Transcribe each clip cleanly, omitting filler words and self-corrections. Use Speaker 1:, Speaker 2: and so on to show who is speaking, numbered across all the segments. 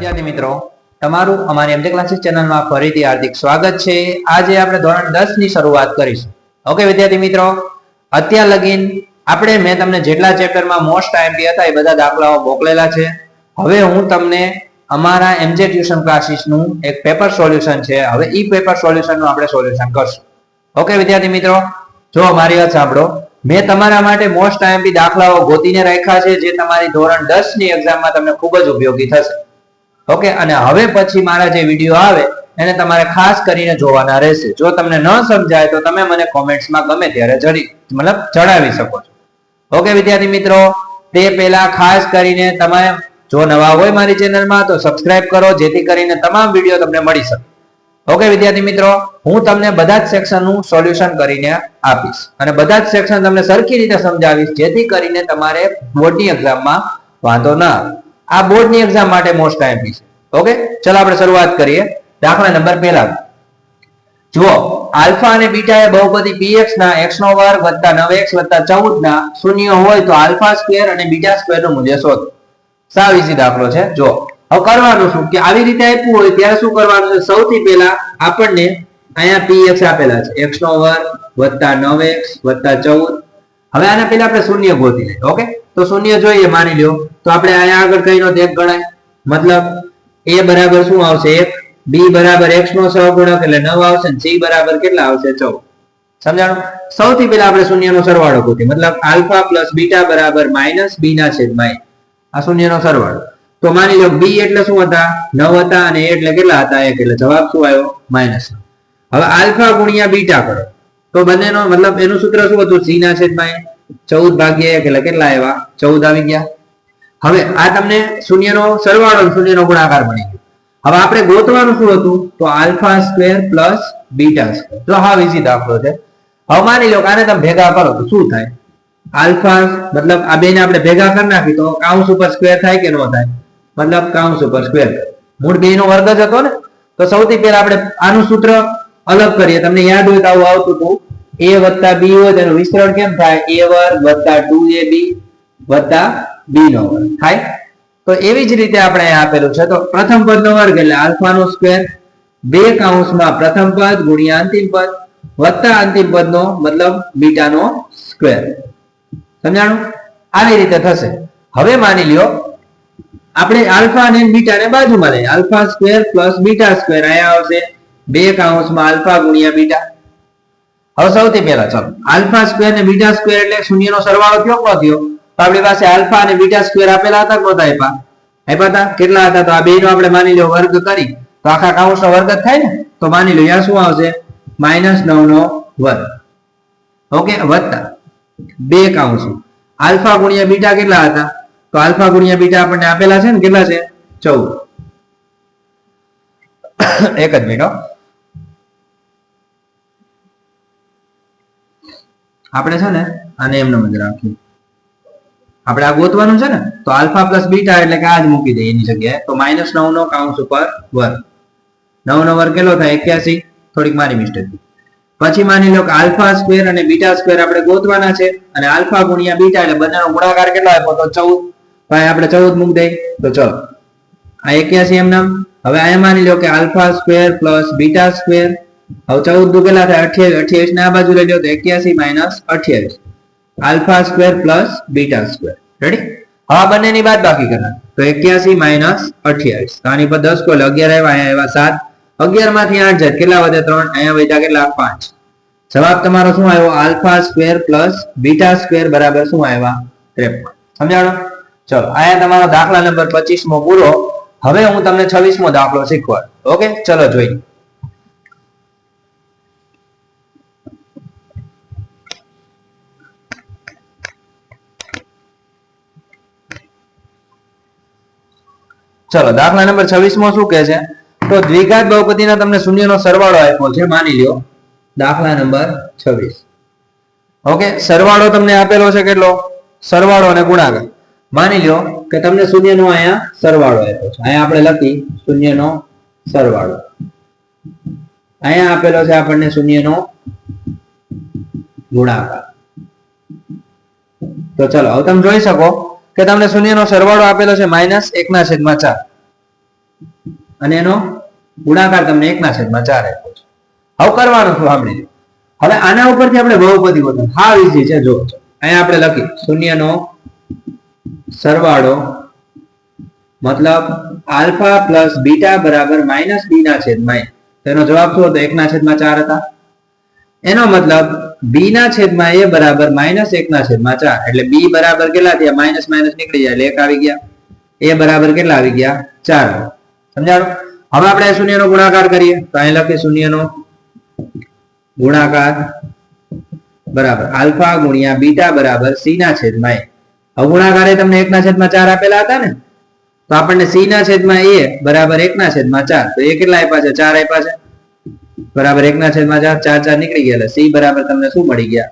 Speaker 1: વિદ્યાર્થી મિત્રો, તમારું અમારી એમજે ક્લાસીસ ચેનલમાં ફરીથી હાર્દિક સ્વાગત છે। આજે આપણે ધોરણ 10 ની શરૂઆત કરીશું। ઓકે વિદ્યાર્થી મિત્રો, અત્યાર લગીન આપણે મેં તમને જેટલા ચેપ્ટરમાં મોસ્ટ આઈએમપી હતા એ બધા દાખલાઓ મોકલેલા છે। હવે હું તમને અમારા એમજે ટ્યુશન ક્લાસીસનું એક પેપર સોલ્યુશન છે, હવે ઈ પેપર સોલ્યુશનનું આપણે સોલ્યુશન કરશું। ઓકે વિદ્યાર્થી મિત્રો, જો મારી વાત સાંભળો, મેં તમારા માટે મોસ્ટ આઈએમપી દાખલાઓ ગોતીને રાખ્યા છે જે તમારી ધોરણ 10 ની એક્ઝામમાં તમને ખૂબ જ ઉપયોગી થશે। ઓકે, અને હવે પછી મારા જે વિડિયો આવે એને તમારે ખાસ કરીને જોવાના રહેશે। જો તમને ન સમજાય તો તમે મને કોમેન્ટ્સમાં ગમે ત્યારે જણાવી શકો છો। ઓકે વિદ્યાર્થી મિત્રો, તે પહેલા ખાસ કરીને તમે જો નવા હોય મારી ચેનલમાં તો સબસ્ક્રાઇબ કરો જેથી કરીને તમામ વિડિયો તમને મળી શકે। ઓકે વિદ્યાર્થી મિત્રો, હું તમને બધા જ સેક્શનનું સોલ્યુશન કરીને આપીશ અને બધા જ સેક્શન તમને સરખી રીતે સમજાવીશ જેથી કરીને તમારે બોર્ડની એક્ઝામમાં વાંધો ના આવે। આ બોર્ડની એક્ઝામ માટે મોસ્ટ આઈએમપી છે। ઓકે, ચલો આપણે શરૂઆત કરીએ। દાખલા નંબર પહેલા જુઓ, આલ્ફા અને બીટા એ બહુપદી px ના x નો વર્ગ વત્તા 9x વત્તા 14 ના શૂન્ય હોય તો આલ્ફા સ્ક્વેર અને બીટા સ્ક્વેર નું મૂલ્ય શોધો। સાવ ઈઝી દાખલો છે। જો હવે કરવાનું શું કે આવી રીતે આપ્યું હોય ત્યારે શું કરવાનું છે, સૌથી પહેલા આપણને અહીંયા px આપેલા છે x નો વર્ગ વત્તા 9x વત્તા 14। હવે આના પહેલા આપણે શૂન્ય ગોતી લઈએ। ઓકે, તો શૂન્ય જોઈએ, માની લ્યો તો આપણે અહીંયા આગળ કઈ નો 1 ગણાય, મતલબ a બરાબર શું આવશે 1, b બરાબર x નો સહગુણક એટલે 9 આવશે અને c બરાબર કેટલા આવશે 14। સમજાણું? સૌથી પહેલા આપણે શૂન્યનો સરવાળો ગોતીએ, મતલબ આલ્ફા પ્લસ બીટા બરાબર માઈનસ b ના છેદમાં આ શૂન્યનો સરવાળો। તો માની લો b એટલે શું હતા 9 હતા અને a એટલે કેટલા હતા 1, એટલે જવાબ શું આવ્યો -9। હવે આલ્ફા ગુણ્યા બીટા કરો તો બંનેનો મતલબ એનું સૂત્ર શું હતું c ના છેદમાં 14 ભાગ્યા 1 એટલે કેટલા આવ્યા 14 આવી ગયા। હવે આ તમને શૂન્યનો સરવાળો અને શૂન્યનો ગુણાકાર મળી ગયો। હવે આપણે ગોતવાનું શું હતું, તો alpha square plus beta square. જો હા ઈઝી દાખલો છે। હવે માની લો કે આને તમે ભેગા કરો તો શું થાય, આલ્ફા મતલબ આ બેને આપણે ભેગા કરી નાખી તો કાઉન્સ ઉપર સ્ક્વેર થાય કે ન થાય, મતલબ કાઉન્સ ઉપર સ્ક્વેર, મૂળ બે નો વર્ગ જ હતો ને। તો સૌથી પહેલા આપણે આનું સૂત્ર અલગ કરીએ। તમને યાદ હોય તો આવું આવતું હતું, a વત્તા b હોય તેનું વિસ્તરણ કેમ થાય, a વર્ગ વત્તા 2ab વત્તા b નો વર્ગ થાય। તો એવી જ રીતે આપણે અહીં આપેલું છે, તો પ્રથમ પદનો વર્ગ એટલે આલ્ફા નો સ્ક્વેર, બે કૌંસમાં પ્રથમ પદ ગુણ્યા અંતિમ પદ વત્તા અંતિમ પદનો મતલબ બીટાનો સ્ક્વેર। સમજાણું? આવી રીતે થશે। હવે માની લ્યો આપણે આલ્ફા અને બીટાને બાજુમાં લઈએ, alpha square plus beta square અહીંયા આવશે બે કૌંસમાં આલ્ફા ગુણ્યા બીટા। હવે સૌથી પહેલા ચાલો આલ્ફા સ્ક્વેર ને બીટા સ્ક્વેર એટલે શૂન્યનો સરવાળો થયો કે ન થયો, તો આપણી પાસે આલ્ફા અને બીટા સ્ક્વેર આપેલા હતા કે નહોતા આપ્યા હતા, કેટલા હતા, તો આ બે નો આપણે માની લો વર્ગ કરી તો આખા કૌંસનો વર્ગ જ થાય ને। તો માની લો અહીંયા શું આવશે -9 નો વર્ગ, ઓકે, વત્તા બે કૌંસ આલ્ફા ગુણ્યા બીટા કેટલા હતા, તો આલ્ફા ગુણ્યા બીટા આપણને આપેલા છે ને કેટલા છે 14। એક જ મિનિટ, આપણે છે ને આને એમ નમ જ રાખીએ, આપણે આ ગોતવાનું છે ને, તો આલ્ફા પ્લસ બીટા એટલે કે આ જ મૂકી દઈએ એની જગ્યાએ, તો -9 નો કૌંસ ઉપર વર્ગ, 9 નો વર્ગ કેટલો થાય 81, થોડીક મારી મિસ્ટેક। પછી માની લો કે આલ્ફા સ્ક્વેર અને બીટા સ્ક્વેર આપણે ગોતવાના છે અને આલ્ફા ગુણ્યા બીટા એટલે બંનેનો ગુણાકાર કેટલો આપ્યો તો 14, ભાઈ આપણે 14 મૂકી દઈએ તો ચલો આ 81 એમ નામ। હવે અહીંયા માની લો કે alpha square plus beta square, હવે 14 દુ કેટલા થાય 28, 28 ને આ બાજુ લઈ લો તો 81 minus 28, alpha square plus beta square, ready. હવે બંનેની બાદ બાકી કરना તો 81 માઈનસ 28, તો આની પર 10 કોલ 11 આવ્યા, અહીંયા આવ્યા 7, 11 માંથી 8 જાય કેટલા વધે 3, અહીંયા વધ્યા કેટલા 5। જવાબ તમારો શું આવ્યો alpha square plus beta square બરાબર શું આવ્યા 53। સમજાણો? ચલો અહીંયા તમારો દાખલા નંબર 25 મો પૂરો। હવે હું તમને 26 મો દાખલો શીખવાડ। ઓકે, ચલો જોઈએ। ચલો દાખલા નંબર 26 માં શું કહે છે, તો દ્વિઘાત બહુપદીના તમને શૂન્યનો સરવાળો આપ્યો છે, માની લ્યો દાખલા નંબર 26। ઓકે, સરવાળો તમને આપેલો છે કેટલો, સરવાળો અને ગુણાકાર। માની લ્યો કે તમને શૂન્યનો અહીંયા સરવાળો આપ્યો છે, અહીંયા આપણે લખી શૂન્યનો સરવાળો, અહીંયા આપેલો છે આપણને શૂન્યનો ગુણાકાર। તો ચલો હવે તમે જોઈ શકો કે તમને શૂન્યનો સરવાળો આપેલો છે -1/4, અને એનો ગુણાકાર તમને 1/4 આપ્યો છે. હવે કરવાનું શું સાંભળી લો. હવે આના ઉપરથી આપણે બહુપદી ગોતવાનું. હાવ ઈઝી છે. જો અહીંયા આપણે લખી શૂન્યનો સરવાળો મતલબ આલ્ફા પ્લસ બીટા બરાબર માઇનસ બી ના છેદમાં a. તેનો જવાબ શું હતો? 1/4 હતા. એનો મતલબ બી ના છેદમાં a બરાબર -1/4. એટલે બી બરાબર કેટલા થયા? માઇનસ માઇનસ નીકળી જાય એટલે 1 આવી ગયા. a બરાબર કેટલા આવી ગયા? 4. સમજાણો? હવે આપણે શૂન્યનો ગુણાકાર કરીએ તો અહીં લખીએ શૂન્યનો ગુણાકાર બરાબર આલ્ફા ગુણ્યા બીટા બરાબર c ના છેદમાં a. હવે ગુણાકારે તમને 1/4 આપેલા હતા ને, તો આપણને c ના છેદમાં a બરાબર 1/4. તો એ કેટલા આપ્યા છે? 4 આપ્યા છે. બરાબર 1/4, 4 નીકળી ગયા એટલે c બરાબર તમને શું મળી ગયા?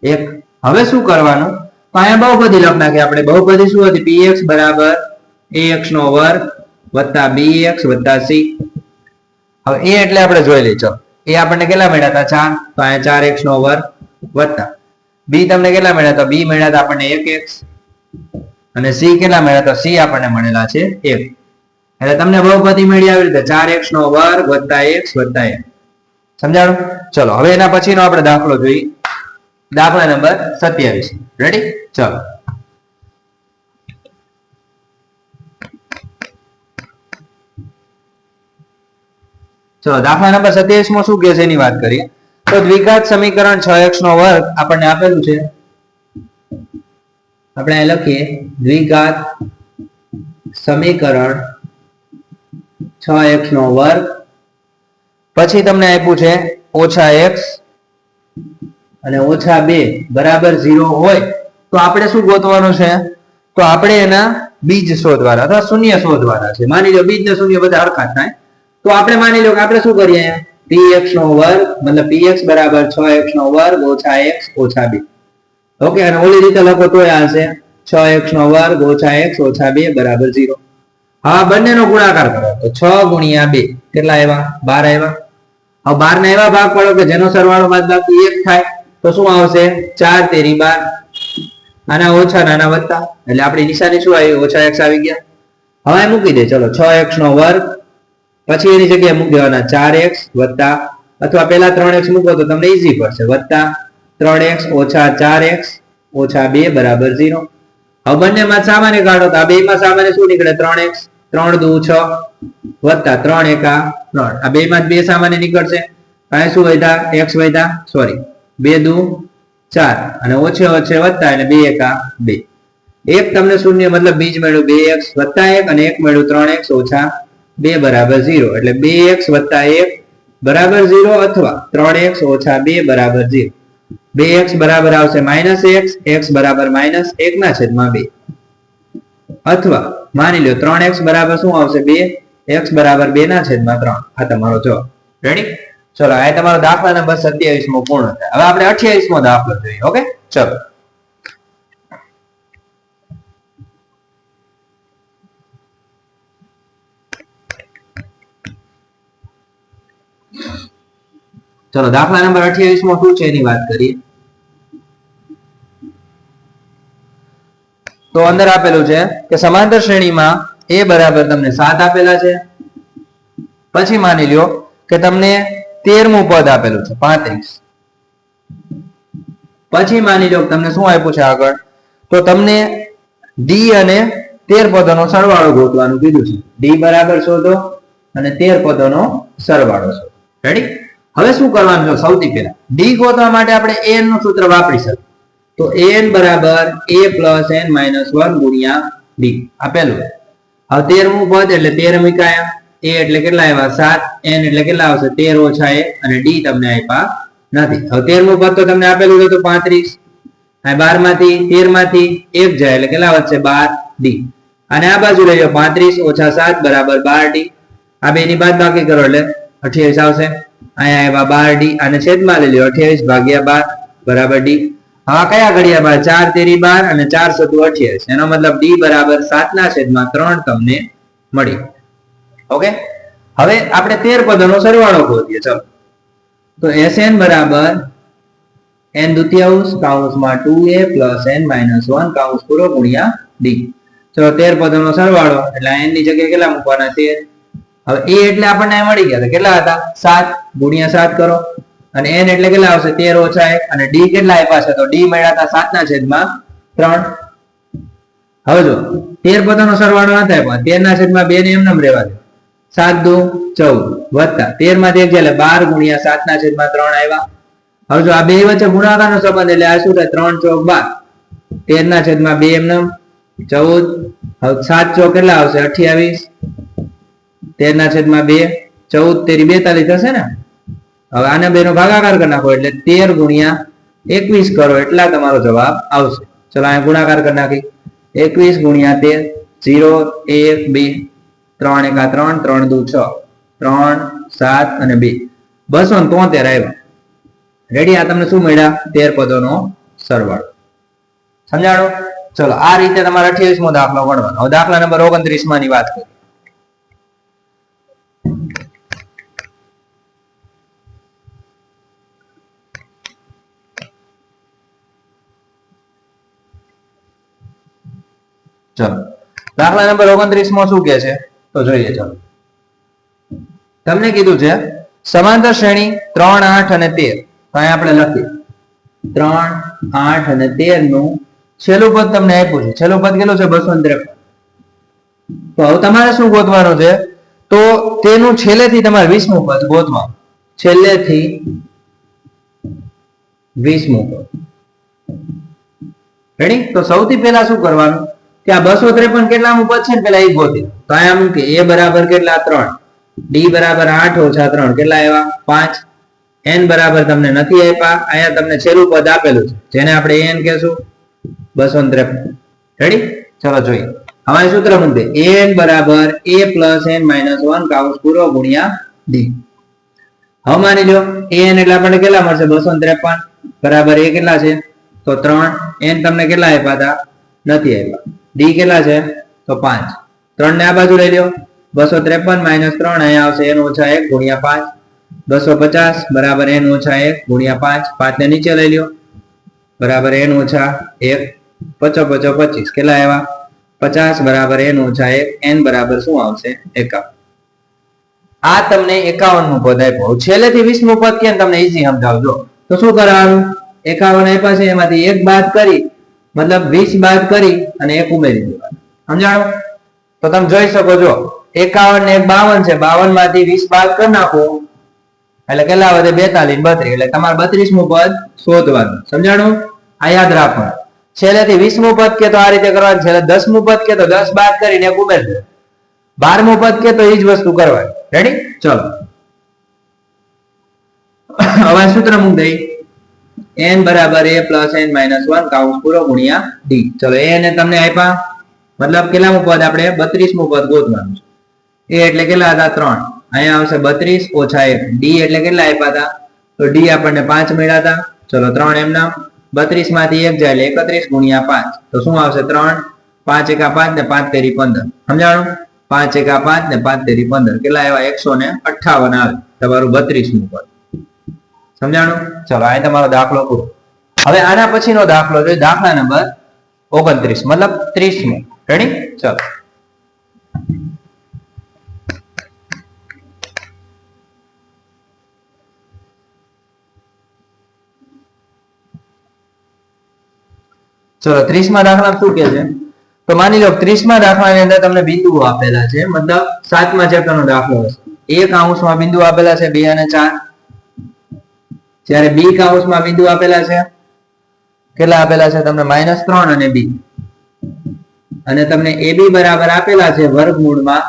Speaker 1: 1. હવે શું કરવાનું? તો અહીંયા બહુપદી લખ નાખીએ આપણે. બહુપદી શું હતી? px બરાબર ax નો વર્ગ વત્તા bx વત્તા c. હવે a એટલે આપણે જોઈ લઈએ. ચલો એ આપણને કેટલા મળ્યા હતા? 4. તો અહીંયા 4x નો વર્ગ વત્તા b તમને કેટલા મળ્યા હતા? b મળ્યા હતા આપણને 1x અને c કેટલા મળ્યા હતા? c આપણને મળેલા છે 1. એટલે તમને બહુપદી મળી આવી રીતે 4x નો વર્ગ વત્તા x વત્તા 1. સમજાણું? ચલો હવે એના પછીનો આપણે દાખલો જોઈએ. દાખલા નંબર 27. રેડી? ચલો દાખલા નંબર 27 માં શું કહે છે એની વાત કરીએ તો દ્વિઘાત સમીકરણ 6x નો વર્ગ આપણને આપેલું છે. આપણે અહીં લખીએ દ્વિઘાત સમીકરણ 6x નો વર્ગ, પછી તમને આપ્યું છે -x અને -2 બરાબર 0 હોય તો આપણે શું ગોતવાનું છે? તો આપણે એના બીજ શોધવાના અથવા શૂન્ય શોધવાના છે. માની લો બીજ ને શૂન્ય બધા હરખા થાય તો આપણે માની લો કે આપણે શું કરીએ? px નો વર્ગ મતલબ px બરાબર 6x નો વર્ગ -x -2. ઓકે, અને ઓલી રીતે લખો તો આવશે 6x નો વર્ગ -x -2 બરાબર 0. હવે બંનેનો ગુણાકાર કરો તો 6 ગુણ્યા 2 કેટલા આવ્યા? 12 આવ્યા. હવે 12 ના એવા ભાગ પાડો કે જેનો સરવાળો બાદબાકી 1 થાય તો શું આવશે? 4 તેરી 12. આના ઓછા નાના વત્તા એટલે આપણી નિશાની શું આવી? -x આવી ગયા. હવે મૂકી દે. ચલો 6x નો વર્ગ પછી એની જગ્યાએ મૂકી દેવાના 4x વત્તા અથવા પેલા 3x મૂકો તો તમને ઈઝી પડશે વત્તા 3x - 4x -2 બરાબર 0. હવે બંનેમાં સામાન્ય કાઢો તો આ બેમાં સામાન્ય શું નીકળે? 3x 3 દુ 6 વત્તા 3 એકા 3. આ બેમાં 2 સામાન્ય નીકળશે. અહીં શું વધ્યા? x વધ્યા. સોરી 2 દુ 4 અને ઓછે ઓછે વત્તા એટલે 2 એકા 2. એક તમને શૂન્ય મતલબ બીજ મળ્યું 2x વત્તા 1 અને એક મળ્યું 3x - 2 બરાબર 0. એટલે 2x વત્તા 1 બરાબર 0 અથવા 3x - 2 બરાબર 0. 2x બરાબર આવશે -x, x બરાબર -1/2 અથવા માની લો 3x બરાબર શું આવશે? 2, x બરાબર 2/3. આ તમારો જવાબ. રેડી? ચલો આ તમારો દાખલા નંબર 27 મો પૂર્ણ થાય. હવે આપણે 28 મો દાખલો જોઈએ. ઓકે, ચલો દાખલા નંબર 28 માં શું છે એની વાત કરીએ તો અંદર આપેલું છે કે સમાંતર શ્રેણીમાં a બરાબર તમને 7 આપેલા છે. પછી માની લ્યો કે તમને 13મું પદ આપેલું છે 35. પછી માની લો કે તમને શું આપ્યું છે આગળ? તો તમને d અને 13 પદોનો સરવાળો ગોતવાનું કીધું છે. d બરાબર શોધો અને 13 પદોનો સરવાળો શોધો. રેડી? હવે શું કરવાનું છે? સૌથી પહેલા d ગોતવા માટે આપણે an નું સૂત્ર વાપરી શકીએ. તો an બરાબર a + n - 1 ગુણ્યા d આપેલું. હવે 13મું પદ એટલે 13 મૂકાયા. a એટલે કેટલા આવ્યા? 7. n એટલે કેટલા આવશે? 13 - 1 અને d તમને આપ્યા નથી. હવે 13મું પદ તો તમને આપેલું હતું 35. આ 12 માંથી 13 માંથી 1 જાય એટલે કેટલા વધશે? 12d. અને આ બાજુ લઈ લો 35 - 7 બરાબર 12d. આ બે ની બાદબાકી કરો એટલે 28 આવશે. અહીંયા આવ્યા 12d અને છેદમાં લઈ લો 28 ભાગ્યા 12 બરાબર d. હવે કયા ઘડિયા 12? 4 તેરી 12 અને 4 સતુ 28. એનો મતલબ d બરાબર 7/3 તમને મળી. ઓકે, હવે આપણે 13 પદોનો સરવાળો ગોતીએ. ચલો તો Sn બરાબર n દુત્યાંશ કૌંસમાં 2a + n - 1 કૌંસ પૂરો ગુણ્યા d. ચલો 13 પદોનો સરવાળો એટલે n ની જગ્યાએ કેટલા મૂકવાના? 13. હવે a એટલે આપણને અહીં મળી ગયા કેટલા હતા 7 ગુણ્યા 7 કરો અને n એટલે કેટલા આવશે 13 ઓછા 1 અને d કેટલા આપ્યા છે તો d મળ્યા હતા 7 ના છેદમાં 3. હવે જો 13 પદોનો સરવાળો નથી આપ્યો 13 ના છેદમાં 2 ને એમનેમ રહેવા દે 7 દુ 14 વત્તા 13 માંથી 1 એટલે 12 ગુણ્યા 7 ના છેદમાં 3 આવ્યા. હવે જો આ બે વચ્ચે ગુણાકારનો સંબંધ એટલે આ શું થાય 3 ચોક 12 13 ના છેદમાં 2 એમનેમ 14. હવે 7 ચોક કેટલા આવશે 28 13 ના છેદમાં 2 14 તેરી 42 થશે ને. હવે આને બેનો ભાગાકાર કરી નાખો એટલે 13 ગુણ્યા 21 કરો એટલા તમારો જવાબ આવશે. ચલો અહીંયા ગુણાકાર કરી નાખી 21 ગુણ્યા 13 0 1 2 3 1 3 3 2 6 3 7 અને 2 273 આવ્યા. રેડી. આ તમને શું મળ્યા 13 પદોનો સરવાળો. સમજાણો. ચલો આ રીતે તમારે 28મો દાખલો ગણવાનો. હવે દાખલા નંબર 29 માં ની વાત કરીએ. ચલો દાખલા નંબર 29 માં શું કે છે તો જોઈએ. ચલો તમને કીધું છે સમાંતર શ્રેણી 3 8 અને 13 તો અહીં આપણે લખીએ 3 8 અને 13 નું છેલ્લું પદ તમને આપ્યું છે. છેલ્લું પદ કેટલું છે 253. તો હવે તમારે શું ગોતવાનું છે તો તેનું છેલ્લેથી તમારે 20મું પદ ગોતવાનું. છેલ્લેથી 20મું પદ. રેડી. તો સૌથી પહેલા શું કરવાનું કે આ 253 કેટલામું પદ છે ને પેલા એ ગોતી. તો અહીંયા મૂકે a બરાબર કેટલા 3 d બરાબર 8 ઓછા 3 કેટલા આવ્યા 5 n બરાબર તમને નથી આપ્યા. અહીંયા તમને છેલ્લું પદ આપેલું છે જેને આપણે n કહેશું 253. રેડી. ચલો જોઈએ. હવે સૂત્ર મૂકે an બરાબર a પ્લસ n માઇનસ 1 કાઉન્સ પૂરો ગુણ્યા d. હવે માની લો an એટલે આપણને કેટલા મળશે 253 બરાબર a કેટલા છે તો 3 n તમને કેટલા આપ્યા હતા નથી આપ્યા. d કેટલા છે તો 5. 3 ને આ બાજુ લઈ લો 253 માઇનસ 3 અહીંયા આવશે n ઓછા 1 ગુણ્યા 5 250 બરાબર n ઓછા 1 ગુણ્યા 5 5 ને નીચે લઈ લો બરાબર n ઓછા 1 55 25 કેટલા આવ્યા 50 બરાબર n ઓછા 1 n બરાબર શું આવશે 51. આ તમને 51મું પદ આપ્યું. છેલ્લેથી 20મું પદ કેમ તમને ઈઝી સમજાવજો. તો શું કરવાનું 51 આપ્યા છે એમાંથી 1 બાદ કરી મતલબ 20 બાદ કરી અને 1 ઉમેરી દેવાનું. સમજાણો. તો તમે જોઈ શકો છો 51 ને 1 52 છે 52 માંથી 20 બાદ કરી નાખો એટલે કેટલા વધે 42 32 એટલે તમારે 32મું પદ શોધવાનું. સમજાણું. આ યાદ રાખવાનું. છેલ્લેથી 20મું પદ કે તો આ રીતે કરવાનું. છેલ્લે 10મું પદ કે તો 10 બાદ કરીને 1 ઉમેરી દે. 12મું પદ કે તો એ જ વસ્તુ કરવાની. રેડી. ચલો હવે સૂત્ર મૂક દઈ n બરાબર a પ્લસ n માઇનસ 1 કાઉન્સ પૂરો ગુણ્યા d. ચલો a ને તમને આપ્યા મતલબ કેટલામું પદ આપણે 32મું પદ ગોતવાનું છે. a એટલે કેટલા હતા 3 અહીંયા આવશે 32 ઓછા 1 d એટલે કેટલા આપ્યા હતા તો d આપણને 5 મળ્યા હતા. ચલો 3 એમ નામ 32 માંથી 1 જાય એટલે 31 ગુણ્યા 5 તો શું આવશે 3 5 એકા 5 ને 5 તેરી 15. સમજાણું. 5 એકા 5 ને 5 તેરી 15 કેટલા આવ્યા 158 આવે તમારું 32મું પદ. સમજાણું. ચલો આ તમારો દાખલો પૂરો. હવે આના પછીનો દાખલો છે દાખલા નંબર 29 મતલબ 30મો. રેડી. ચલો ચલો 30મા દાખલા શું કે છે તો માની લો 30મા દાખલાની અંદર તમને બિંદુઓ આપેલા છે મતલબ 7મા ચેપ્ટરનો દાખલો હશે. a કાઉન્સમાં બિંદુ આપેલા છે 2 અને 4 જ્યારે b કાઉન્સમાં બિંદુ આપેલા છે કેટલા આપેલા છે તમને -3 અને b અને તમને ab બરાબર આપેલા છે વર્ગમૂળમાં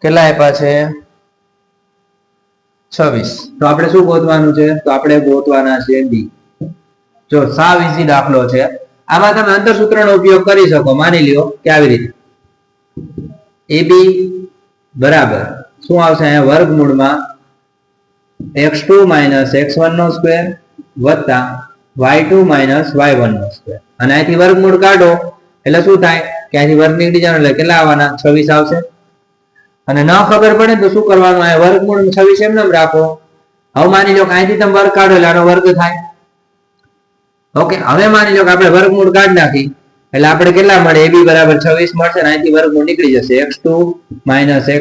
Speaker 1: કેટલા આપ્યા છે 26. તો આપણે શું ગોતવાનું છે તો આપણે ગોતવાના છે b. જો સાવ ઈઝી દાખલો છે. આમાં તમે અંતરસૂત્રનો ઉપયોગ કરી શકો. માની લ્યો કે આવી રીતે ab બરાબર શું આવશે અહીંયા વર્ગમૂળમાં x2 - x1 નો સ્ક્વેર વત્તા y2 - y1 નો સ્ક્વેર અને અહીંથી વર્ગમૂળ કાઢો એટલે શું થાય કે અહીંથી વર્ગ નીકળી જવાનો એટલે કેટલા આવવાના 26 આવશે. અને ન ખબર પડે તો શું કરવાનું આ વર્ગમૂળ 26 એમ નામ રાખો. હવે માની લો કે અહીંથી તમે વર્ગ કાઢો એટલે આનો વર્ગ થાય. ઓકે. હવે માની લો કે આપણે વર્ગમૂળ કાઢી નાખી એટલે આપણે કેટલા મળે ab બરાબર 26 મળશે અને અહીંથી વર્ગમૂળ નીકળી જશે x2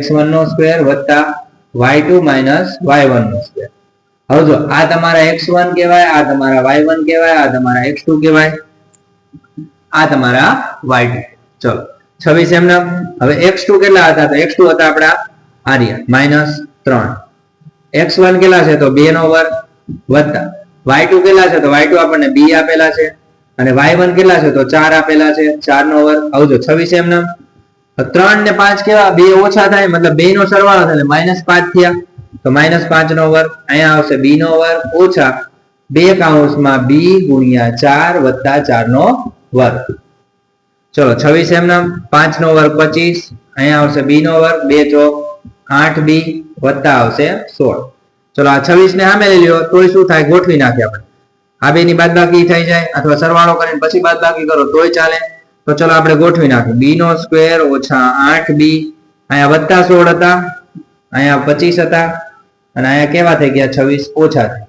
Speaker 1: x1 નો સ્ક્વેર વત્તા y2 y1 નો સ્ક્વેર. હવે જો આ તમારા x1 કહેવાય, આ તમારા y1 કહેવાય, આ તમારા x2 કહેવાય, આ તમારા y2. ચલો 26 એમને. હવે x2 કેટલા હતા? તો x2 હતા આપણા આર્યા -3. x1 કેટલા છે? તો 2 નો વર્ગ વત્તા y2 કેટલા છે? તો y2 આપણને 2 આપેલા છે અને y1 કેટલા છે? તો 4 આપેલા છે, 4 નો વર્ગ. હવે જો 26 એમને. 3 ને 5 કેવા? 2 ઓછા થાય, મતલબ 2 નો સરવાળો થાય એટલે -5 થયા, તો -5 નો વર્ગ. અહીંયા આવશે b નો વર્ગ ઓછા 2 કૌંસમાં b ગુણ્યા 4 વત્તા 4 નો વર્ગ. ચલો 26 એમને. 5 નો વર્ગ 25, અહીંયા આવશે b નો વર્ગ, 2 ચોક 8b વત્તા આવશે 16. ચલો આ 26 ને સામે લઈ લ્યો તોય શું થાય? ગોઠવી નાખીએ આપણે. આ બે ની બાદબાકી થઈ જાય અથવા સરવાળો કરીને પછી બાદબાકી કરો તોય ચાલે. તો ચલો આપણે ગોઠવી નાખીએ. b નો સ્ક્વેર ઓછા 8b, અહીંયા વત્તા 16 હતા, અહીંયા 25 હતા અને અહીંયા કેવા થઈ ગયા? 26 ઓછા થઈ ગયા.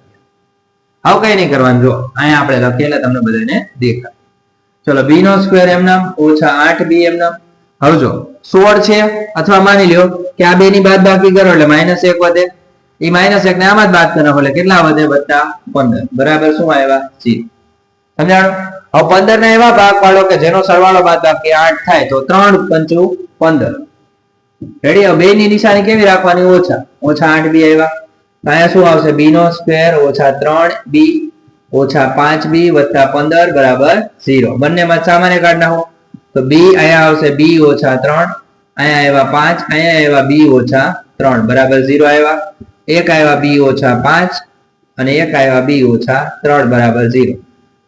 Speaker 1: આવું કઈ નહીં કરવાનું. જો અહીંયા આપણે લખીએ એટલે તમને બધાને દેખાય. ચલો b નો સ્ક્વેર એમનામ ઓછા 8b એમનામ. હવે જો 16 છે અથવા માની લ્યો કે આ બે ની બાદબાકી કરો એટલે -1 વધે, એ -1 ને આમાં જ બાદ કરો એટલે કેટલા વધે? વત્તા 15 બરાબર શું આવ્યા? 0. સમજાણું? હવે 15 ના એવા ભાગ પાડો કે જેનો સરવાળો બાદબાકી 8 થાય, તો 3 × 5 15. રેડી? હવે બે ની નિશાની કેવી રાખવાની? ઓછા 8b આવ્યા. અહીંયા શું આવશે? b નો સ્ક્વેર ઓછા 3b ઓછા 5b વત્તા 15 બરાબર 0. બંનેમાં સામાન્ય કાઢ નાખો તો b અહીંયા આવશે b ઓછા 3, અહીંયા આવ્યા 5, અહીંયા આવ્યા b ઓછા 3 બરાબર 0 આવ્યા. એક આવ્યા b ઓછા 5 અને એક આવ્યા b ઓછા 3 બરાબર 0.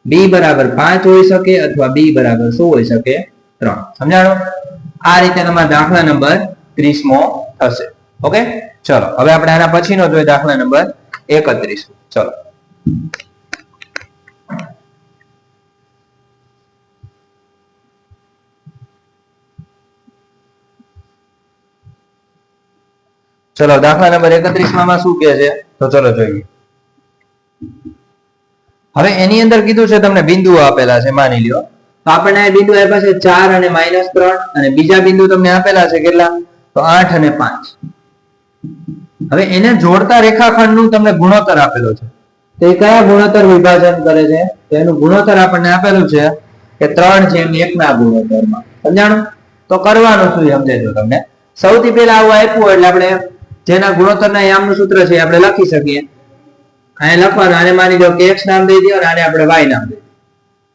Speaker 1: b બરાબર 5 હોઈ શકે અથવા b બરાબર શું હોઈ શકે? 3. સમજાણો? આ રીતે તમારા દાખલા નંબર 30મો થશે. ઓકે, ચલો હવે આપણે આના પછીનો જોઈએ દાખલા નંબર 31. ચલો ચલો દાખલા નંબર 31 માં શું કહે છે? તો ચલો જોઈએ. હવે એની અંદર કીધું છે તમને બિંદુઓ આપેલા છે, માની લ્યો તો આપણને આ બિંદુ આપ્યા છે 4 અને -3 અને બીજા બિંદુ તમને આપેલા છે કેટલા? તો 8 અને 5. હવે એને જોડતા રેખાખંડનું તમને ગુણોત્તર આપેલો છે. તો એ કયા ગુણોત્તર વિભાજન કરે છે? તો એનું ગુણોત્તર આપણને આપેલું છે કે 3/1 ના ગુણોત્તરમાં. સમજાણું? તો કરવાનું શું સમજાજો તમને. સૌથી પહેલા આવું આપ્યું એટલે આપણે જેના ગુણોત્તરના યામનું સૂત્ર છે આપણે લખી શકીએ. અહીંયા લખવાનું, આને માની લો કે x નામ દઈ દો અને આને આપણે y નામ દઈ દઈએ.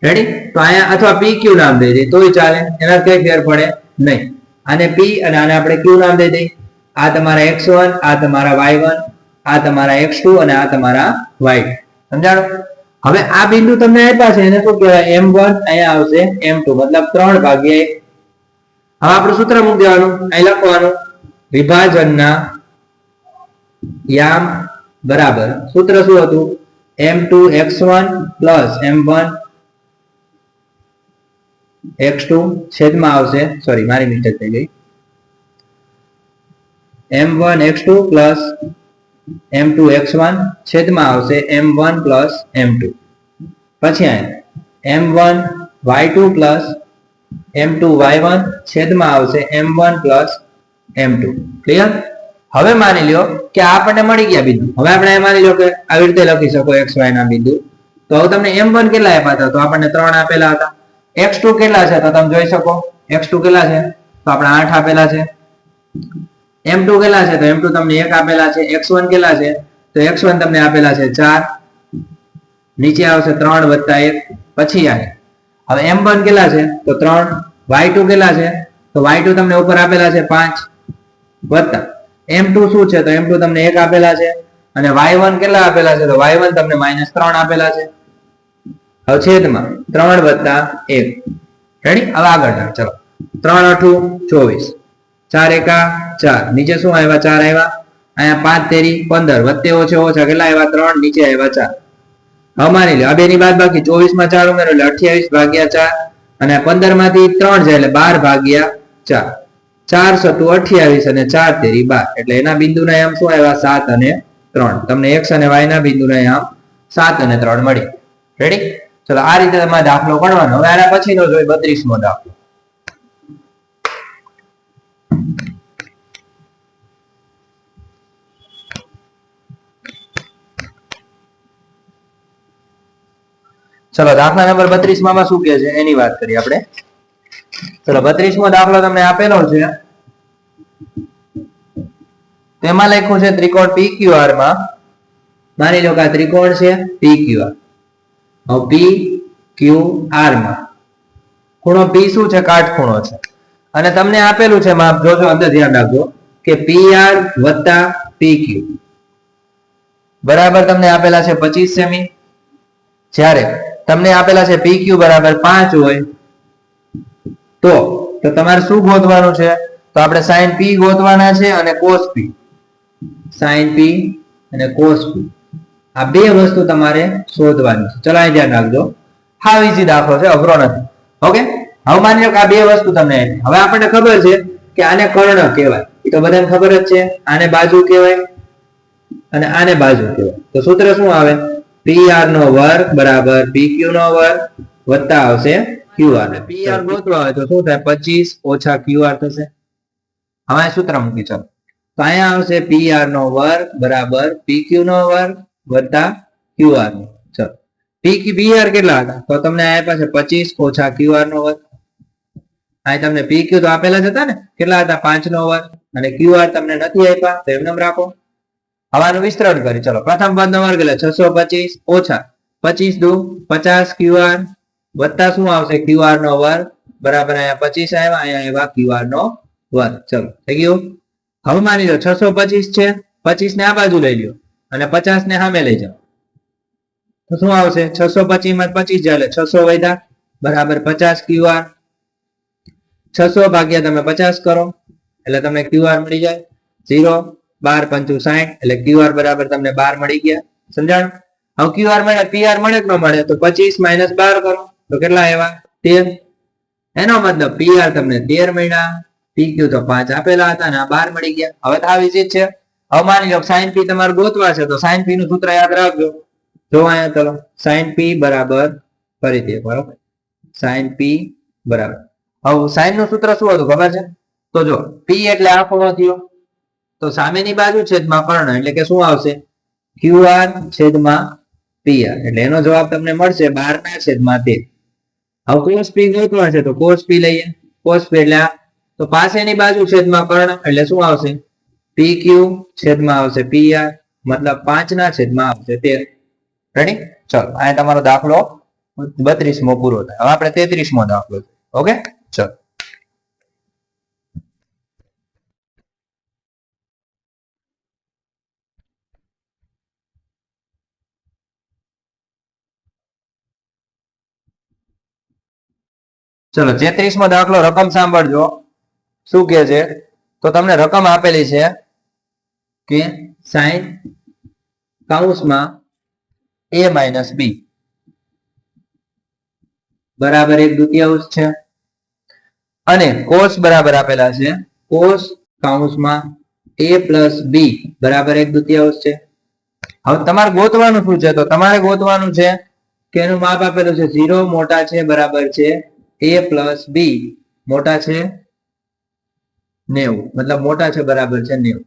Speaker 1: રેડી? તો અહીંયા અથવા pq નામ દઈ દઈએ તોય ચાલે, એના કઈ ફેર પડે નહીં. આને p અને આને આપણે q નામ દઈ દઈએ. આ તમારા x1, આ તમારા y1, આ તમારા x2 અને આ તમારા y2. સમજાણું? હવે આ બિંદુ તમને આપ્યા છે એને શું કહેવાય? m1, અહીંયા આવશે m2 મતલબ 3/1. હવે આપણું સૂત્ર મૂકી દેવાનું, અહીં લખવાનું વિભાજનના યામ બરાબર સૂત્ર શું હતું? m2 x1 m1 x2 છેદમાં આવશે, સોરી મારી મિસ્ટેક થઈ ગઈ, m1 x2 m2 x1 છેદમાં આવશે m1 m2. પછી આ m1 y2 m2 y1 છેદમાં આવશે m1 m2. ક્લિયર? હવે માની લ્યો કે આપણને મળી ગયા બિંદુ. હવે આપણે માની લો કે આવી રીતે લખી શકો xy ના બિંદુ. તો હવે તમને m1 કેટલા આપ્યા હતા? તો આપણને 3 આપેલા હતા. x2 કેટલા છે? તો તમે જોઈ શકો x2 કેટલા છે? તો આપણે 8 આપેલા છે. m2 કેટલા છે? તો m2 તમને 1 આપેલા છે. x1 કેટલા છે? તો x1 તમને આપેલા છે 4. નીચે આવશે 3 વત્તા 1. પછી આવે હવે m1 કેટલા છે? તો 3. y2 કેટલા છે? તો y2 તમને ઉપર આપેલા છે 5 વત્તા m2 શું છે? તો m2 તમને 1 આપેલા છે અને y1 કેટલા આપેલા છે? તો y1 તમને -3 આપેલા છે. હવે છેદમાં 3 વત્તા 1. રેડી? હવે આગળ ચાલો 3 8 24, 4 1 4, નીચે શું આવ્યા? 4 આવ્યા. અહીંયા 5 તેરી 15, વત્તે ઓછે ઓછા કેટલા આવ્યા? 3, નીચે આવ્યા 4. હવે માની લો આ બે ની બાદ બાકી 24 માં 4 ઉમેરો એટલે 28/4 અને 15 માંથી 3 જાય એટલે 12/4. 4 સતુ 28 અને 4 તેરી 12 એટલે એના બિંદુના યામ શું આવ્યા? 7 અને 3. તમને x અને y ના બિંદુના યામ 7 અને 3 મળી. રેડી? ચલો આ રીતે તમારે દાખલો ગણવાનો. હવે આના પછીનો જોઈએ 32મો દાખલો. ચલો દાખલા નંબર 32 માં શું કહે છે એની વાત કરીએ આપણે. ચલો 32મો દાખલો તમને આપેલો છે. તેમાં લખ્યું છે ત્રિકોણ PQR માં માની લો કે આ ત્રિકોણ છે PQR. હવે PQR માં ખૂણો P શું છે? કાટખૂણો છે. અને તમને આપેલું છે માપ જોજો અંદર ધ્યાન રાખજો કે PR વત્તા PQ બરાબર તમને આપેલા છે 25 સેમી. જ્યારે તમને આપેલા છે PQ બરાબર 5 હોય તો તમારે શું ગોતવાનું છે? તો આપણે sin P ગોતવાના છે અને cos P. sin P અને cos P આ બે વસ્તુ તમારે શોધવાની છે. ચલો અહીં ધ્યાન રાખજો. હાવ ઈઝી દાખલો છે, અઘરો નથી. ઓકે, હવે માની લો કે આ બે વસ્તુ તમને હવે આપણને ખબર છે કે આને કર્ણ કહેવાય. એ તો બધાને ખબર જ છે. આને બાજુ કહેવાય અને આને બાજુ કહેવાય. તો સૂત્ર શું આવે? PR નો વર્ગ બરાબર PQ નો વર્ગ વત્તા આવશે QR. PR ગોતવા હોય તો શું થાય? 25 ઓછા QR થશે. હવે સૂત્ર મૂકી ચાલો. તો અહીંયા આવશે PR નો વર્ગ બરાબર PQ નો વર્ગ વત્તા QR નો. ચલો PR કેટલા હતા? તો તમને આપ્યા છે 25 ઓછા QR નો વર્ગ. અહીં તમને PQ તો આપેલા જ હતા ને, કેટલા હતા? 5 નો વર્ગ. અને QR તમને નથી આપ્યા તો એમને રાખો. હવે આનું વિસ્તરણ કરી. ચલો પ્રથમ પદ નો વર્ગ એટલે 625 ઓછા 25 દુ 50 QR વત્તા શું આવશે? QR નો વર્ગ બરાબર અહીંયા 25 આવ્યા, અહીંયા આવ્યા QR નો વર્ગ. ચલો થઈ ગયું. હવે માની લો 625 છે, 25 ને આ બાજુ લઈ લ્યો અને 50 ને સામે લઈ જાઓ તો શું આવશે? 625 માં 25 જાય એટલે 600 વધ્યા બરાબર 50 QR. 600 ભાગ્યા તમે 50 કરો એટલે તમને QR મળી જાય 0. 12 પંચું 60 એટલે QR બરાબર તમને 12 મળી ગયા. સમજાણ? હવે QR મળે, PR મળે કે ન મળે? તો 25 માઇનસ 12 કરો તો કેટલા આવ્યા? 13. એનો મતલબ PR તમને 13 મળ્યા, PQ તો 5 આપેલા હતા અને આ 12 મળી ગયા. હવે તો આ વિઝિટ છે. હવે માની લો sin P તમારે ગોતવા છે તો sin P નું સૂત્ર યાદ રાખજો. જો અહીંયા ચલો sin P બરાબર ફરીથી એકવાર sin P બરાબર. હવે sin નું સૂત્ર શું હતું ખબર છે? તો જો P એટલે આ ખૂણો થયો તો સામેની બાજુ છેદમાં કર્ણ એટલે કે શું આવશે? QR છેદમાં PR. એટલે એનો જવાબ તમને મળશે 12 ના છેદમાં 13. હવે cos P ગોતવા છે તો cos P લઈએ. cos P એટલે તો પાસેની બાજુ છેદમાં કર્ણ એટલે શું આવશે? PQ છેદમાં આવશે PR મતલબ 5 ના છેદમાં આવશે 13. રેડી? ચલો આ તમારો દાખલો 32મો પૂરો થાય. હવે આપણે 33મો દાખલો. ઓકે ચલો. ચલો 33મો દાખલો. રકમ સાંભળજો શું કે છે. તો તમને રકમ આપેલી છે કે sin કૌંસમાં a માઇનસ b બરાબર 1/2 છે અને cos બરાબર આપેલા છે cos કૌંસમાં a પ્લસ b બરાબર 1/2 છે. હવે તમારે ગોતવાનું શું છે? તો તમારે ગોતવાનું છે કે એનું માપ આપેલું છે 0 મોટા છે બરાબર છે a પ્લસ b મોટા છે 90 મતલબ મોટા છે બરાબર છે 90.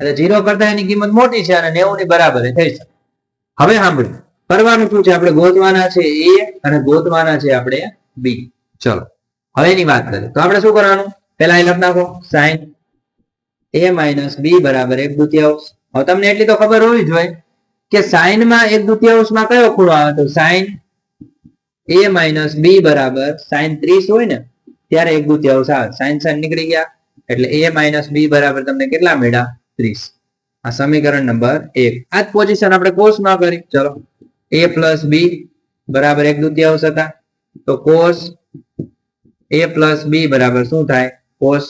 Speaker 1: એટલે 0 કરતા એની કિંમત મોટી છે અને 90 ની બરાબર થઈ છે. હવે સાંભળો કરવાનું શું છે? આપણે ગોતવાના છે a અને ગોતવાના છે આપણે b. ચલો હવે એની વાત કરીએ તો આપણે શું કરવાનું? પહેલા અહીં લખ નાખો sin a માઇનસ b બરાબર 1/2. હવે તમને એટલી તો ખબર હોવી જોઈએ કે sin માં 1/2 માં કયો ખૂણો આવે? તો sin a માઇનસ b બરાબર sin 30 હોય ને ત્યારે 1/2 આવે. sin નીકળી ગયા એટલે a માઇનસ b બરાબર તમને કેટલા મળ્યા? 30. આ સમીકરણ નંબર 1. આ જ પોઝિશન આપણે cos માં કરી. ચલો a પ્લસ b બરાબર 1/2 હતા તો cos a પ્લસ b બરાબર શું થાય? cos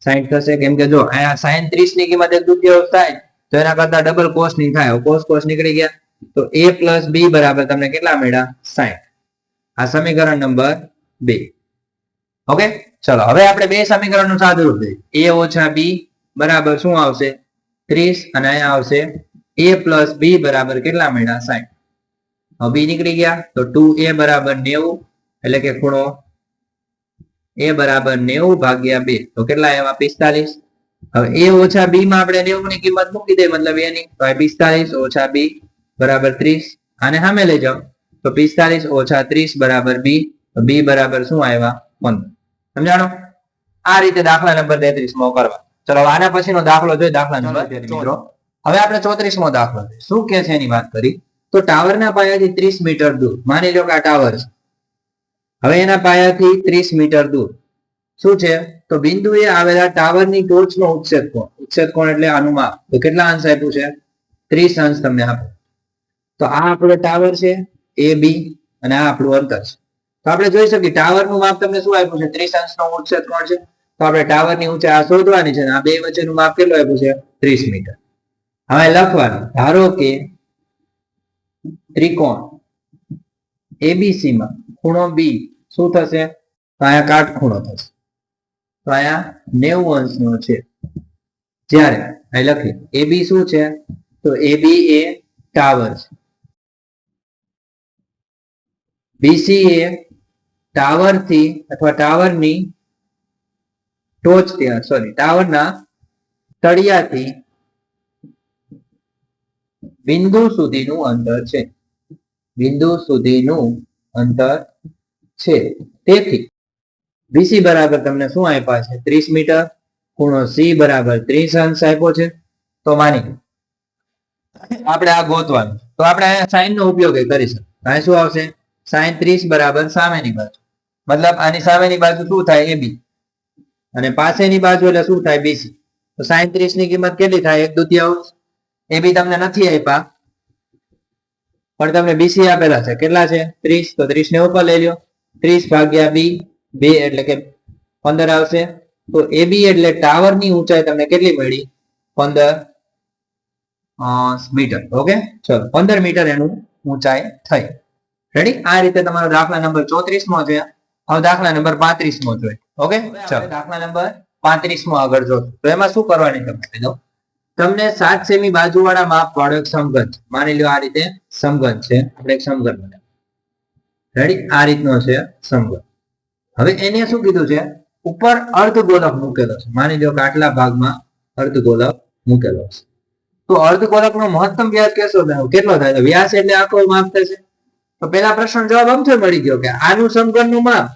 Speaker 1: 60 થશે. કેમ કે જો અહીંયા sin 30 ની કિંમત 1/2 થાય તો એના કરતા ડબલ cos ની થાય. cos નીકળી ગયા તો a પ્લસ b બરાબર તમને કેટલા મળ્યા? 60. આ સમીકરણ નંબર 2. ઓકે ચલો હવે આપણે બે સમીકરણનું સાદુરૂપ દઈએ. a ઓછા b બરાબર શું આવશે? 30 અને અહીંયા આવશે a પ્લસ b બરાબર કેટલા મળ્યા? 60. બી નીકળી ગયા તો 2a બરાબર 90 એટલે કે ખૂણો a બરાબર 90 ભાગ્યા 2 તો કેટલા આવ્યા 45. હવે a ઓછા b માં આપણે 90 ની કિંમત મૂકી દે મતલબ a ની તો 45 ઓછા b બરાબર 30. આને સામે લઈ જાઓ તો 45 ઓછા 30 બરાબર b તો b બરાબર શું આવ્યા 15. સમજાણો? આ રીતે દાખલા નંબર 33 માં કરવા. ચલો આના પછીનો દાખલો જોઈએ દાખલા નંબર મિત્રો. હવે આપણે 34 મો દાખલો શું કે છે એની વાત કરી તો ટાવરના પાયાથી 30 મીટર દૂર માની લો કે આ ટાવર છે. હવે એના પાયાથી 30 મીટર દૂર શું છે તો બિંદુએ આવેલા ટાવરની ટોચનો ઉચ્છેદ કોણ એટલે આનું માપ તો કેટલા અંશ આપ્યું છે 30 અંશ તમને આપો. તો આ આપણો ટાવર છે એ બી અને આ આપણું અંતર છે. તો આપણે જોઈ શકીએ ટાવરનું માપ તમને શું આપ્યું છે 30 અંશનો ઉચ્છેદ કોણ છે તો આપણે ટાવરની ઊંચાઈ આ શોધવાની છે આ બે વચ્ચેનું માપ કેટલું આપ્યું છે 30 મીટર. હવે લખવાનું ધારો કે ત્રિકોણ એબીસી માં ખૂણો બી શું થશે તો અહીંયા કાટખૂણો થશે તો અહીંયા 90 અંશનો છે. જ્યારે અહીં લખીએ એબી શું છે તો એબી એ ટાવર છે બીસી એ ટાવર થી અથવા ટાવરની ટોચથી ટાવરના તળિયાથી બિંદુ સુધીનું અંતર છે બિંદુ સુધીનું અંતર છે. તેથી બીસી બરાબર તમને શું આપ્યા છે 30 મીટર ખૂણો સી બરાબર 30 અંશ આપ્યો છે. તો માની આપણે આ ગોતવાનું તો આપણે અહીંયા સાઈન નો ઉપયોગ કરી શકીએ. અહીં શું આવશે સાઈન 30 બરાબર સામેની બાજુ મતલબ આની સામેની બાજુ શું થાય એબી અને પાસેની બાજુ એટલે શું થાય બીસી. તો સાઈન 30 ની કિંમત કેટલી થાય 1/2. એબી તમને નથી આપ્યા પણ તમને બીસી આપેલા છે કેટલા છે 30 તો 30 ને ઉપર લઈ લ્યો 30 ભાગ્યા બી 2 એટલે કે 15 આવશે. તો એબી એટલે ટાવરની ઊંચાઈ તમને કેટલી મળી 15 મીટર. ઓકે ચલો 15 મીટર એનું ઊંચાઈ થઈ. રેડી? આ રીતે તમારો દાખલા નંબર 34 મો છે. હવે દાખલા નંબર 35 મો જોઈએ. ઓકે ચલો દાખલા નંબર 35 મો આગળ જો તો એમાં શું કરવાની તમને 7 સેમી બાજુવાળા માપ વાળો એક સમઘન માની લો આ રીતે સમઘન છે આપણે એક સમઘન બનાવ્યું. રેડી? આ રીતનો છે સમઘન. હવે એને શું કીધું છે ઉપર અર્ધગોલક મૂકેલો છે માની લો કે આટલા ભાગમાં અર્ધગોલક મૂકેલો છે. તો અર્ધગોલકનો મહત્તમ વ્યાસ કેટલો થાય તો વ્યાસ એટલે આખો માપ થશે. તો પેલા પ્રશ્ન જવાબ આમ મળી ગયો કે આનું સમઘનનું માપ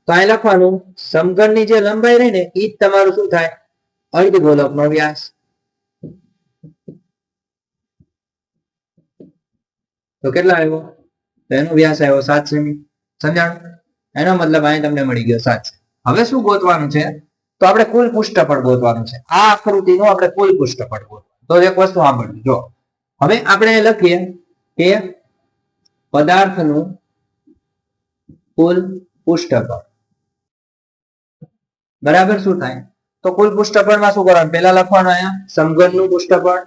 Speaker 1: તો અહીં લખવાનું સમઘનની જે લંબાઈ રહી ને એ જ તમારું શું થાય અર્ધગોલકનો વ્યાસ. તો કેટલા આવ્યો તો એનો વ્યાસ આવ્યો 7 સેમી. સમજાણું? એનો મતલબ અહીં તમને મળી ગયો 7 સેમી. હવે શું ગોતવાનું છે તો આપણે કુલ પૃષ્ઠફળ ગોતવાનું છે. આ આકૃતિનું આપણે કુલ પૃષ્ઠફળ ગોતવાનું. તો એક વસ્તુ સાંભળજો જો હવે આપણે લખીએ કે પદાર્થનું કુલ પૃષ્ઠફળ બરાબર શું થાય તો કુલ પૃષ્ઠફળમાં શું કરવાનું પહેલા લખવાનું અહીંયા સમઘનનું પૃષ્ઠફળ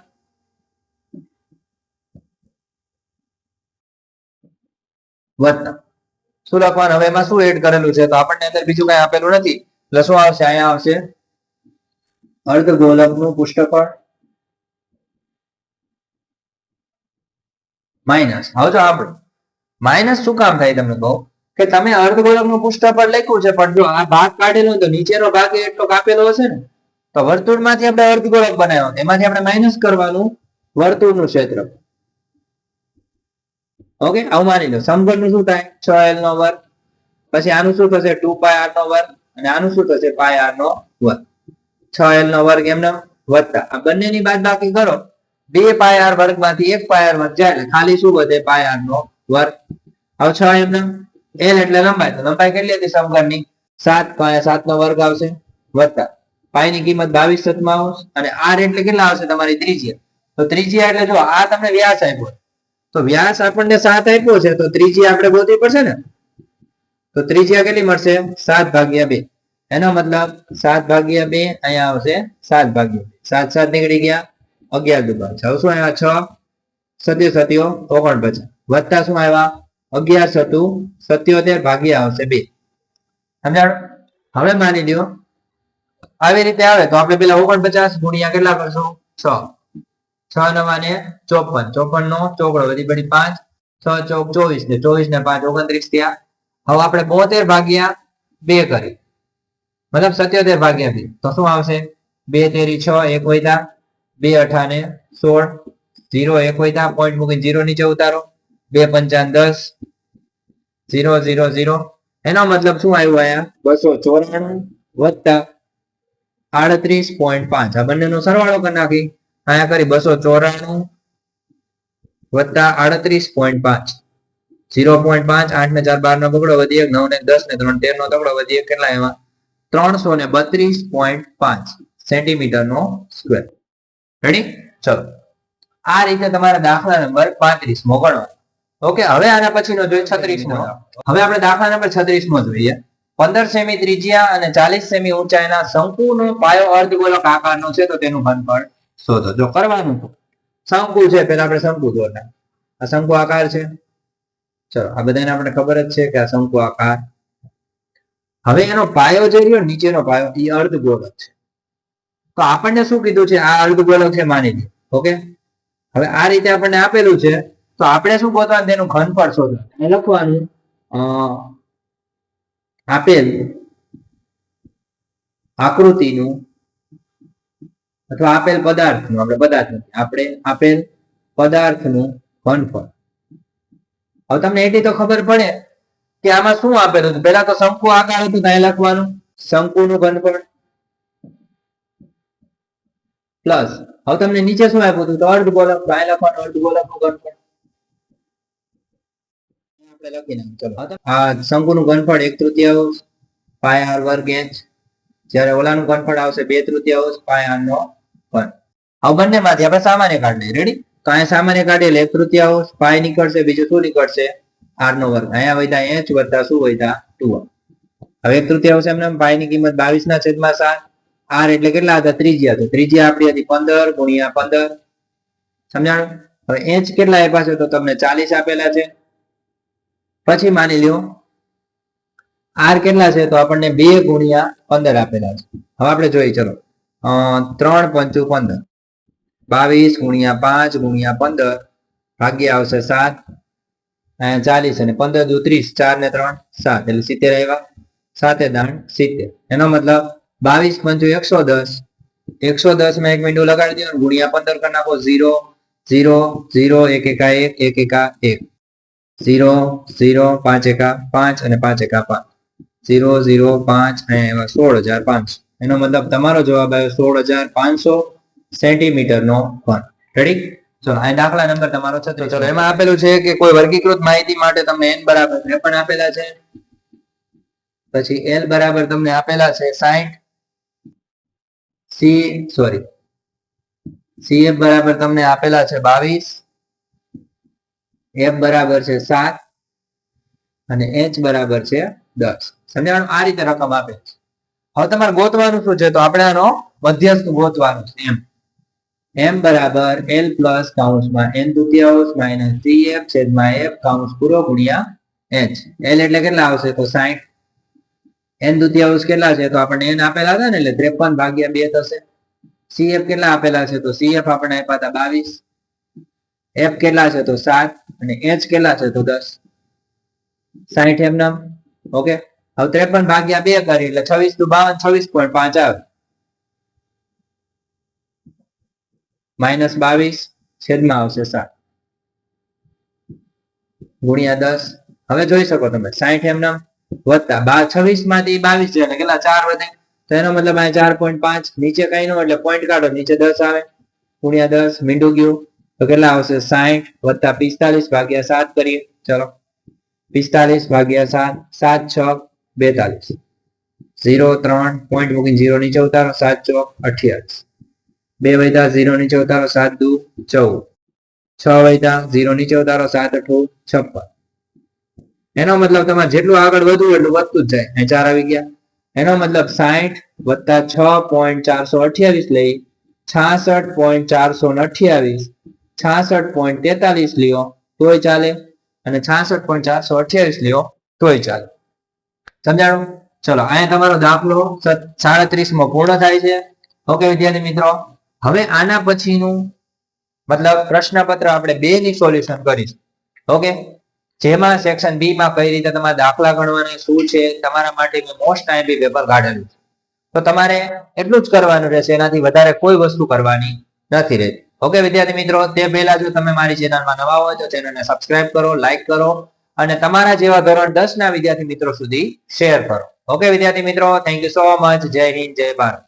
Speaker 1: વત્તા શું લખવાનું હવે એમાં શું એડ કરેલું છે તો આપણને અંદર બીજું કઈ આપેલું નથી એટલે શું આવશે અહીંયા આવશે અર્ધગોલકનું પૃષ્ઠફળ માઇનસ. હવે જો આપણે માઇનસ શું કામ થાય તમને કહું કે તમે અર્ધગોલકનું પૃષ્ઠફળ લખ્યું છે પણ જો આ ભાગ કાઢેલો તો નીચેનો ભાગ એટલો કાપેલો હશે ને તો વર્તુળમાંથી આપણે અર્ધગોલક બનાવ્યો એમાંથી આપણે માઇનસ કરવાનું વર્તુળનું ક્ષેત્રફળ. ઓકે આવું માની લો સમઘનનું શું થાય 6l નો વર્ગ પછી આનું શું થશે 2πr નો વર્ગ અને આનું શું થશે πr નો વર્ગ 6l નો વર્ગ એમને વત્તા આ બંનેની બાદબાકી કરો 2πr વર્ગમાંથી 1πr વર્ગ જાય એટલે ખાલી શું વધે πr નો વર્ગ. હવે 6 એમને l એટલે લંબાઈ તો લંબાઈ કેટલી હતી સમઘનની 7 તો અહીંયા 7 નો વર્ગ આવશે વત્તા પાઈ ની કિંમત 22/7 અને r એટલે કેટલા આવશે તમારી ત્રિજ્યા. તો ત્રિજ્યા એટલે જો આ તમને વ્યાસ આપ્યો તો વ્યાસ આપણને 7 આપ્યો છે તો ત્રિજ્યા આપણે ગોતવી પડશે ને. તો ત્રિજ્યા કેટલી મળશે 7/2 એનો મતલબ 7/2 અહીંયા આવશે 7/2 7 7 નીકળી ગયા 11 દુગા 6 શું આવ્યા 6 સત્યો 49 વત્તા શું આવ્યા 11 સતુ 77 ભાગ્યા આવશે 2. સમજાણું? હવે માની લ્યો આવી રીતે આવે તો આપણે પેલા 49 ગુણ્યા કેટલા કરશું 6 6 9 54 54 નો ચોકડો વધી પડી 5 6 ચોક 24 ને 24 ને 5 29 થયા. હવે આપણે 72 ભાગ્યા 2 કરી, મતલબ 77 ભાગ્યા 2 તો શું આવશે? 2 તેરી 6, 1 વધ્યા, 2 અઠા ને 16, 0 1 વધ્યા, પોઈન્ટ મૂકીને 0 નીચે ઉતારો, 2 પંચા 10, 0 0 0. એનો મતલબ શું આવ્યું? અહીંયા 294 વત્તા 38.5. આ બંનેનો સરવાળો કરી નાખી, અહીંયા કરી 294 વત્તા 38.5. 0.5, 8 ને 4 12 નો બગડો વધી 1, 9 ને 10 ને 3 13 નો તગડો વધી 1, કેટલા એમાં 332.5 સેન્ટીમીટર નો સ્ક્વેર. રેડી? ચલો, આ રીતે તમારા દાખલા નંબર 35 મો ગણવાનો. ઓકે, હવે આના પછીનો જોઈએ 36 મો. હવે આપણે દાખલા નંબર 36 મો જોઈએ. 15 સેમી ત્રિજ્યા અને 40 સેમી ઊંચાઈના શંકુનો પાયો અર્ધગોલક આકારનો છે, તો તેનું ઘનફળ શોધો. જો કરવાનું તો શંકુ છે, પેલા આપણે શંકુ દોરતા. આ શંકુ આકાર છે. ચલો, આ બધાને આપણે ખબર જ છે કે આ શંકુ આકાર. હવે એનો પાયો જે રહ્યો નીચેનો પાયો એ અર્ધગોલક છે, તો આપણને શું કીધું છે? આ અર્ધગોલક છે માની લો. ઓકે, હવે આ રીતે આપણને આપેલું છે, તો આપણે શું ગોતવાનું? તેનું ઘનફળ શોધવાનું. એ લખવાનું આપેલ આકૃતિનું અથવા આપેલ પદાર્થનું, આપણે આપેલ પદાર્થનું ઘનફળ. હવે તમને એટલી તો ખબર પડે કે આમાં શું આપેલું હતું. પેલા તો શંકુ આકાર હતું, ત્યાં લખવાનું શંકુનું ઘનફળ પ્લસ, હવે તમને નીચે શું આપ્યું હતું? તો અર્ધગોલક, ત્યાં લખવાનું અર્ધગોલકનું ઘનફળ. આપણે લખી નાખીએ. ચલો, આ શંકુનું ઘનફળ 1/3 પાય r વર્ગ h, જ્યારે ઓલાનું ઘનફળ આવશે 2/3 પાય r નો ઘન. હવે બંનેમાંથી આપણે સામાન્ય કાઢી લઈએ. રેડી? તો અહીંયા સામાન્ય કાઢીએ એટલે 1/3 પાય નીકળશે, બીજું શું નીકળશે? r નો વર્ગ. અહીંયા વધ્યા h વત્તા શું વધ્યા? 2r. હવે 1/3 એમને પાય ની કિંમત 22/7. r એટલે કેટલા હતા? ત્રિજ્યા. તો ત્રિજ્યા આપણી હતી 15 ગુણ્યા 15. સમજાણું? હવે h કેટલા આપ્યા છે? તો તમને 40 આપેલા છે. પછી માની લ્યો r કેટલા છે? તો આપણને 2 ગુણ્યા 15 આપેલા છે. હવે આપણે જોઈએ, ચલો 3 5 15, 22 ગુણ્યા 5 ગુણ્યા 15 ભાગ્યા આવશે 7, અહીંયા 40 અને 15 દુ 30, 4 ને 3 7 એટલે 70 આવ્યા. 7 દાણ 70. એનો મતલબ 22 5 110. 110 માં 1 મીંડું લગાડી દો, ગુણ્યા 15 કરી નાખો. 0 0 0 1 1 1 1 1 0 0 5 1 5 અને 5 1 5. 0 0 5 અહીંયા 16,500. એનો મતલબ તમારો જવાબ આવ્યો 16,500 સેન્ટીમીટર નો ઘન. રેડી? ચલો, આ દાખલા નંબર તમારો 36. ચલો, એમાં આપેલું છે કે કોઈ વર્ગીકૃત માહિતી માટે તમને n બરાબર 53 આપેલા છે, પછી l બરાબર તમને આપેલા છે 60, cf બરાબર તમને આપેલા છે 22, f બરાબર છે 7 અને h બરાબર છે 10. સમજાણું? આ રીતે રકમ આપે છે. હવે તમારે ગોતવાનું શું છે? તો આપણે આનો મધ્યસ્થ ગોતવાનું છે. m બરાબર l પ્લસ કૌંસમાં n દુત્યાંશ માઇનસ cf છેદમાં f કૌંસ પૂરો ગુણ્યા h. l એટલે કેટલા આવશે? તો 60. n દુત્યાંશ કેટલા છે? તો આપણને n આપેલા હતા ને, એટલે 53 ભાગ્યા 2 થશે. cf કેટલા આપેલા છે? તો cf આપણે આપ્યા હતા 22, f કેટલા છે? તો 7 અને h કેટલા છે? તો 10. 60 એમ નામ. ઓકે, હવે 53 ભાગ્યા 2 કરી એટલે 26 દુ 52, 26.5 આવે. માઇનસ 22 છેદમાં આવશે 7 ગુણ્યા 10. હવે જોઈ શકો તમે 60 એમ નામ વત્તા 26 માંથી 22 છે એટલે કેટલા? 4 વધે. તો એનો મતલબ આ 4.5, નીચે કઈ નો એટલે પોઈન્ટ કાઢો, નીચે 10 આવે, ગુણ્યા 10 મીંડું ગયું તો કેટલા આવશે? 60 વત્તા 45 ભાગ્યા 7 કરીએ. ચલો, 45 ભાગ્યા 7, 7 6 42, 0 3 પોઈન્ટ મૂકીને 0 નીચે ઉતારો, 7 ચોક 28, 2 વધ્યા 0 નીચે ઉતારો, 7 દુ 14, 6 વધ્યા 0 નીચે ઉતારો, 7 8 56. એનો મતલબ તમારે જેટલું આગળ વધવું એટલું વધતું જ જાય. અહીં 4 આવી ગયા. એનો મતલબ 60 વત્તા 6.428 લઈ 66.428, 66.43 લ્યો તોય ચાલે, અને 66.428 લ્યો તોય ચાલે. સમજાણું? ચલો, અહીંયા તમારો દાખલો 37 માં પૂર્ણ થાય છે. ઓકે વિદ્યાર્થી મિત્રો, હવે આના પછીનું મતલબ પ્રશ્નપત્ર આપણે 2 ની સોલ્યુશન કરીશું. ઓકે, જેમાં સેક્શન બી માં કઈ રીતે તમારે દાખલા ગણવાના શું છે, તમારા માટે મેં મોસ્ટ આઈએમપી પેપર કાઢેલું છે. તો તમારે એટલું જ કરવાનું રહેશે, એનાથી વધારે કોઈ વસ્તુ કરવાની નથી રહેતી. ઓકે વિદ્યાર્થી મિત્રો, તે પહેલા જો તમે મારી ચેનલમાં નવા હોય તો ચેનલને સબસ્ક્રાઇબ કરો, લાઈક કરો અને તમારા જેવા ધોરણ 10 ના વિદ્યાર્થી મિત્રો સુધી શેર કરો. ઓકે વિદ્યાર્થી મિત્રો, થેન્ક યુ સો મચ. જય હિન્દ, જય ભારત.